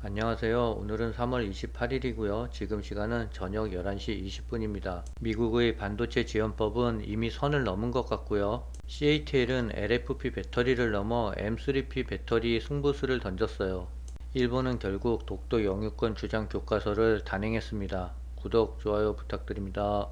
안녕하세요. 오늘은 3월 28일이고요. 지금 시간은 저녁 11시 20분입니다. 미국의 반도체 지원법은 이미 선을 넘은 것 같고요. CATL은 LFP 배터리를 넘어 M3P 배터리 승부수를 던졌어요. 일본은 결국 독도 영유권 주장 교과서를 단행했습니다. 구독, 좋아요 부탁드립니다.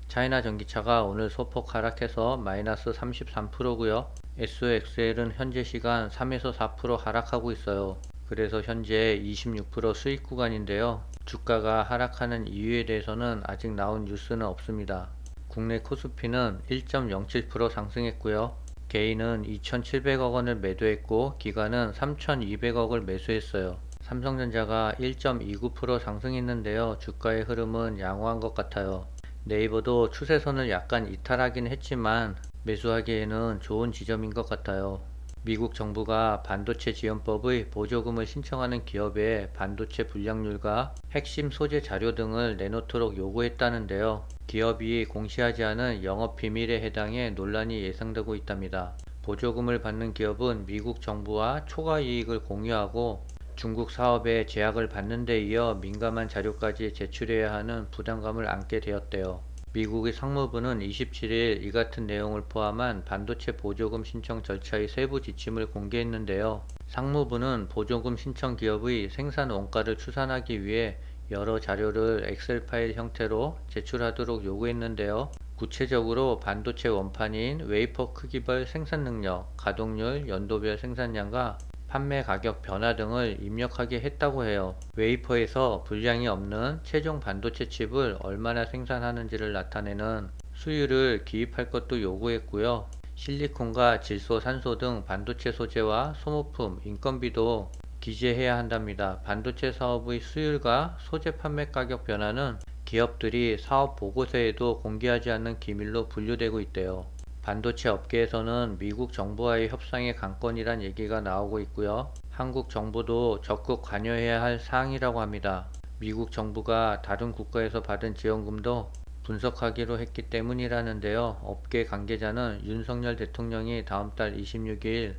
차이나 전기차가 오늘 소폭 하락해서 마이너스 33%고요. SOXL은 현재 시간 3에서 4% 하락하고 있어요. 그래서 현재 26% 수익 구간인데요. 주가가 하락하는 이유에 대해서는 아직 나온 뉴스는 없습니다. 국내 코스피는 1.07% 상승했고요. 개인은 2,700억 원을 매도했고 기관은 3,200억을 매수했어요. 삼성전자가 1.29% 상승했는데요. 주가의 흐름은 양호한 것 같아요. 네이버도 추세선을 약간 이탈하긴 했지만 매수하기에는 좋은 지점인 것 같아요. 미국 정부가 반도체 지원법의 보조금을 신청하는 기업에 반도체 불량률과 핵심 소재 자료 등을 내놓도록 요구했다는데요. 기업이 공시하지 않은 영업 비밀에 해당해 논란이 예상되고 있답니다. 보조금을 받는 기업은 미국 정부와 초과 이익을 공유하고 중국 사업에 제약을 받는 데 이어 민감한 자료까지 제출해야 하는 부담감을 안게 되었대요. 미국의 상무부는 27일 이 같은 내용을 포함한 반도체 보조금 신청 절차의 세부 지침을 공개했는데요. 상무부는 보조금 신청 기업의 생산 원가를 추산하기 위해 여러 자료를 엑셀 파일 형태로 제출하도록 요구했는데요. 구체적으로 반도체 원판인 웨이퍼 크기별 생산 능력, 가동률, 연도별 생산량과 판매 가격 변화 등을 입력하게 했다고 해요. 웨이퍼에서 불량이 없는 최종 반도체 칩을 얼마나 생산하는지를 나타내는 수율을 기입할 것도 요구했고요. 실리콘과 질소, 산소 등 반도체 소재와 소모품, 인건비도 기재해야 한답니다. 반도체 사업의 수율과 소재 판매 가격 변화는 기업들이 사업 보고서에도 공개하지 않는 기밀로 분류되고 있대요. 반도체 업계에서는 미국 정부와의 협상의 관건이란 얘기가 나오고 있고요. 한국 정부도 적극 관여해야 할 사항이라고 합니다. 미국 정부가 다른 국가에서 받은 지원금도 분석하기로 했기 때문이라는데요. 업계 관계자는 윤석열 대통령이 다음 달 26일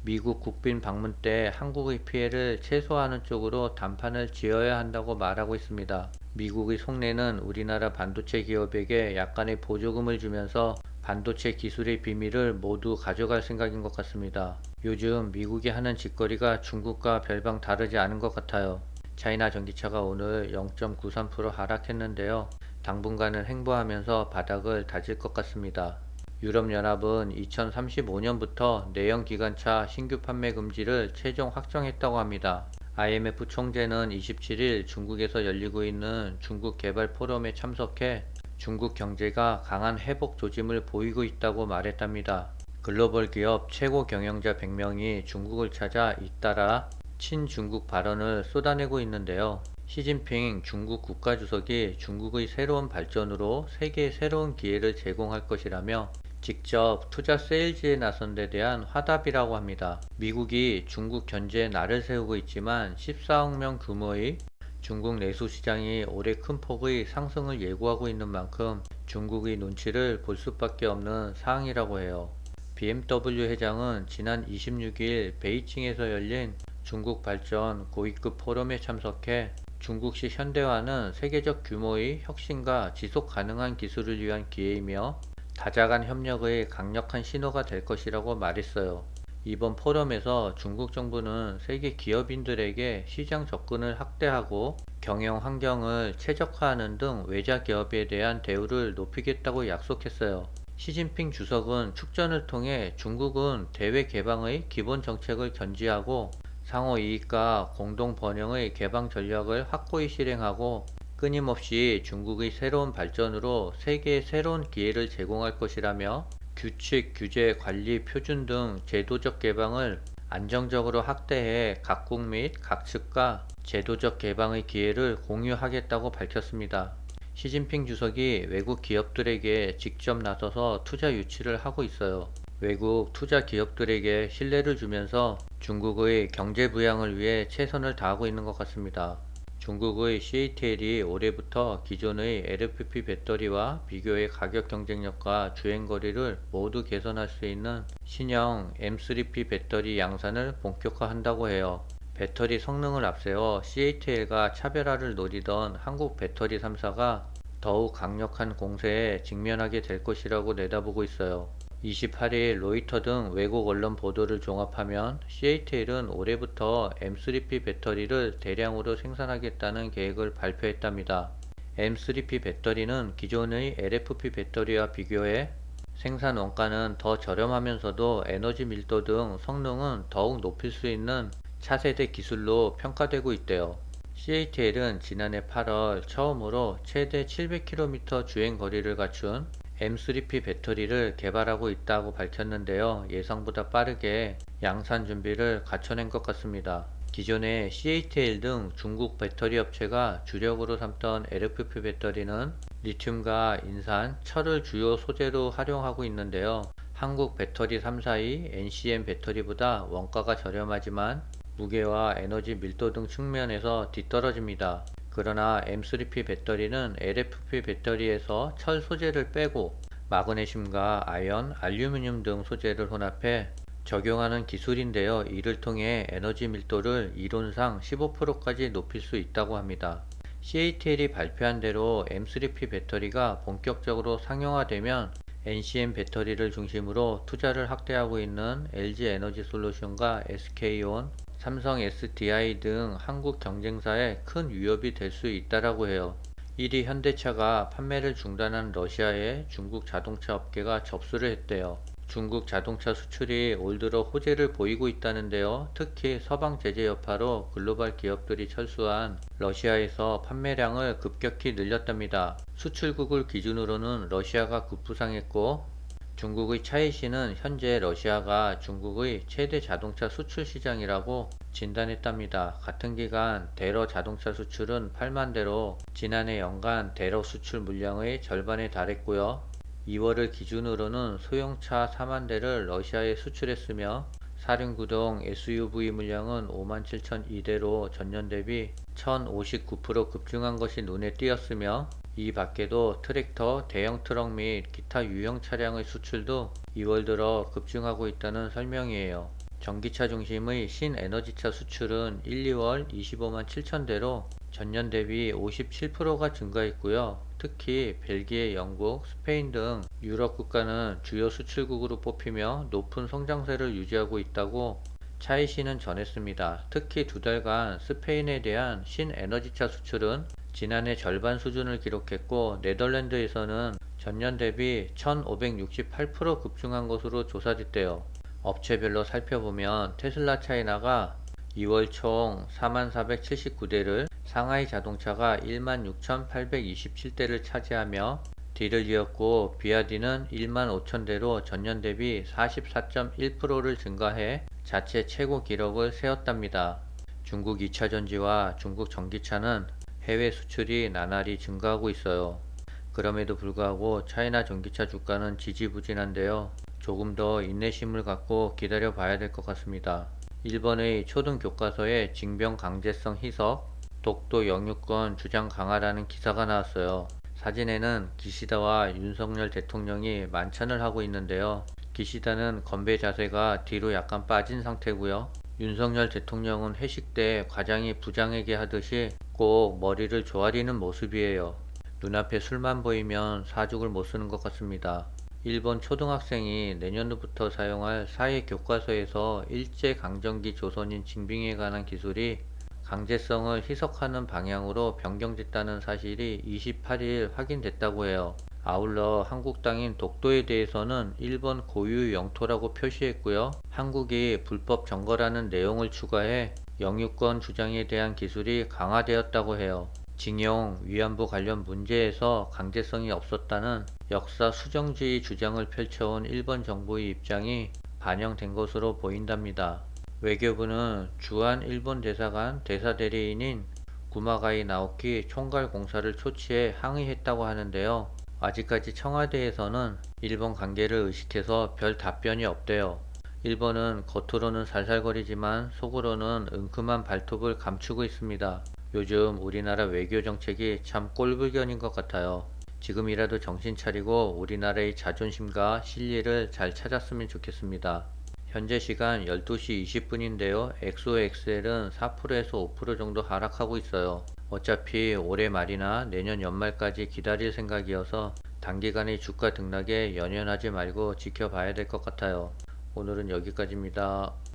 미국 국빈 방문 때 한국의 피해를 최소화하는 쪽으로 담판을 지어야 한다고 말하고 있습니다. 미국의 속내는 우리나라 반도체 기업에게 약간의 보조금을 주면서 반도체 기술의 비밀을 모두 가져갈 생각인 것 같습니다. 요즘 미국이 하는 짓거리가 중국과 별반 다르지 않은 것 같아요. 차이나 전기차가 오늘 0.93% 하락했는데요. 당분간은 횡보하면서 바닥을 다질 것 같습니다. 유럽연합은 2035년부터 내연 기관차 신규 판매 금지를 최종 확정했다고 합니다. IMF 총재는 27일 중국에서 열리고 있는 중국 개발 포럼에 참석해 중국 경제가 강한 회복 조짐을 보이고 있다고 말했답니다. 글로벌 기업 최고 경영자 100명이 중국을 찾아 잇따라 친중국 발언을 쏟아내고 있는데요. 시진핑 중국 국가주석이 중국의 새로운 발전으로 세계에 새로운 기회를 제공할 것이라며 직접 투자 세일즈에 나선 데 대한 화답이라고 합니다. 미국이 중국 견제에 날을 세우고 있지만 14억 명 규모의 중국 내수 시장이 올해 큰 폭의 상승을 예고하고 있는 만큼 중국의 눈치를 볼 수밖에 없는 상황이라고 해요. BMW 회장은 지난 26일 베이징에서 열린 중국 발전 고위급 포럼에 참석해 중국식 현대화는 세계적 규모의 혁신과 지속 가능한 기술을 위한 기회이며 다자간 협력의 강력한 신호가 될 것이라고 말했어요. 이번 포럼에서 중국 정부는 세계 기업인들에게 시장 접근을 확대하고 경영 환경을 최적화하는 등 외자 기업에 대한 대우를 높이겠다고 약속했어요. 시진핑 주석은 축전을 통해 중국은 대외 개방의 기본 정책을 견지하고 상호 이익과 공동 번영의 개방 전략을 확고히 실행하고 끊임없이 중국의 새로운 발전으로 세계에 새로운 기회를 제공할 것이라며 규칙, 규제, 관리, 표준 등 제도적 개방을 안정적으로 확대해 각국 및 각 측과 제도적 개방의 기회를 공유하겠다고 밝혔습니다. 시진핑 주석이 외국 기업들에게 직접 나서서 투자 유치를 하고 있어요. 외국 투자 기업들에게 신뢰를 주면서 중국의 경제 부양을 위해 최선을 다하고 있는 것 같습니다. 중국의 CATL이 올해부터 기존의 LFP 배터리와 비교해 가격 경쟁력과 주행거리를 모두 개선할 수 있는 신형 M3P 배터리 양산을 본격화한다고 해요. 배터리 성능을 앞세워 CATL과 차별화를 노리던 한국 배터리 3사가 더욱 강력한 공세에 직면하게 될 것이라고 내다보고 있어요. 28일 로이터 등 외국 언론 보도를 종합하면 CATL은 올해부터 M3P 배터리를 대량으로 생산하겠다는 계획을 발표했답니다. M3P 배터리는 기존의 LFP 배터리와 비교해 생산 원가는 더 저렴하면서도 에너지 밀도 등 성능은 더욱 높일 수 있는 차세대 기술로 평가되고 있대요. CATL은 지난해 8월 처음으로 최대 700km 주행 거리를 갖춘 M3P 배터리를 개발하고 있다고 밝혔는데요. 예상보다 빠르게 양산 준비를 갖춰낸 것 같습니다. 기존에 CATL 등 중국 배터리 업체가 주력으로 삼던 LFP 배터리는 리튬과 인산, 철을 주요 소재로 활용하고 있는데요. 한국 배터리 3사의 NCM 배터리보다 원가가 저렴하지만 무게와 에너지 밀도 등 측면에서 뒤떨어집니다. 그러나 M3P 배터리는 LFP 배터리에서 철 소재를 빼고 마그네슘과 아연, 알루미늄 등 소재를 혼합해 적용하는 기술인데요. 이를 통해 에너지 밀도를 이론상 15%까지 높일 수 있다고 합니다. CATL이 발표한 대로 M3P 배터리가 본격적으로 상용화되면 NCM 배터리를 중심으로 투자를 확대하고 있는 LG에너지솔루션과 SK온, 삼성 SDI 등 한국 경쟁사에 큰 위협이 될 수 있다라고 해요. 1위 현대차가 판매를 중단한 러시아에 중국 자동차 업계가 접수를 했대요. 중국 자동차 수출이 올 들어 호재를 보이고 있다는데요. 특히 서방 제재 여파로 글로벌 기업들이 철수한 러시아에서 판매량을 급격히 늘렸답니다. 수출국을 기준으로는 러시아가 급부상했고 중국의 차이시는 현재 러시아가 중국의 최대 자동차 수출 시장이라고 진단했답니다. 같은 기간 대러 자동차 수출은 8만 대로 지난해 연간 대러 수출 물량의 절반에 달했고요. 2월을 기준으로는 소형차 4만 대를 러시아에 수출했으며 사륜구동 SUV 물량은 57,002대로 전년 대비 1059% 급증한 것이 눈에 띄었으며 이 밖에도 트랙터, 대형 트럭 및 기타 유형 차량의 수출도 2월 들어 급증하고 있다는 설명이에요. 전기차 중심의 신에너지차 수출은 1, 2월 25만 7천 대로 전년 대비 57%가 증가했고요. 특히 벨기에, 영국, 스페인 등 유럽 국가는 주요 수출국으로 뽑히며 높은 성장세를 유지하고 있다고 차이시는 전했습니다. 특히 두 달간 스페인에 대한 신에너지차 수출은 지난해 절반 수준을 기록했고 네덜란드에서는 전년 대비 1568% 급증한 것으로 조사됐대요. 업체별로 살펴보면 테슬라 차이나가 2월 총 4479대를 상하이 자동차가 16,827대를 차지하며 뒤를 이었고 비아디는 15,000대로 전년 대비 44.1%를 증가해 자체 최고 기록을 세웠답니다. 중국 2차전지와 중국 전기차는 해외 수출이 나날이 증가하고 있어요. 그럼에도 불구하고 차이나 전기차 주가는 지지부진한데요. 조금 더 인내심을 갖고 기다려 봐야 될 것 같습니다. 일본의 초등 교과서에 징병 강제성 희석, 독도 영유권 주장 강화라는 기사가 나왔어요. 사진에는 기시다와 윤석열 대통령이 만찬을 하고 있는데요. 기시다는 건배 자세가 뒤로 약간 빠진 상태고요. 윤석열 대통령은 회식 때 과장이 부장에게 하듯이 꼭 머리를 조아리는 모습이에요. 눈앞에 술만 보이면 사죽을 못 쓰는 것 같습니다. 일본 초등학생이 내년도부터 사용할 사회 교과서에서 일제강점기 조선인 징빙에 관한 기술이 강제성을 희석하는 방향으로 변경됐다는 사실이 28일 확인됐다고 해요. 아울러 한국 땅인 독도에 대해서는 일본 고유 영토라고 표시했고요. 한국이 불법 점거라는 내용을 추가해 영유권 주장에 대한 기술이 강화되었다고 해요. 징용, 위안부 관련 문제에서 강제성이 없었다는 역사 수정주의 주장을 펼쳐온 일본 정부의 입장이 반영된 것으로 보인답니다. 외교부는 주한 일본 대사관 대사대리인인 구마가이 나오키 총괄 공사를 초치해 항의했다고 하는데요. 아직까지 청와대에서는 일본 관계를 의식해서 별 답변이 없대요. 일본은 겉으로는 살살거리지만 속으로는 은큼한 발톱을 감추고 있습니다. 요즘 우리나라 외교 정책이 참 꼴불견인 것 같아요. 지금이라도 정신 차리고 우리나라의 자존심과 실리를 잘 찾았으면 좋겠습니다. 현재 시간 12시 20분인데요. XOXL은 4%에서 5% 정도 하락하고 있어요. 어차피 올해 말이나 내년 연말까지 기다릴 생각이어서 단기간의 주가 등락에 연연하지 말고 지켜봐야 될 것 같아요. 오늘은 여기까지입니다.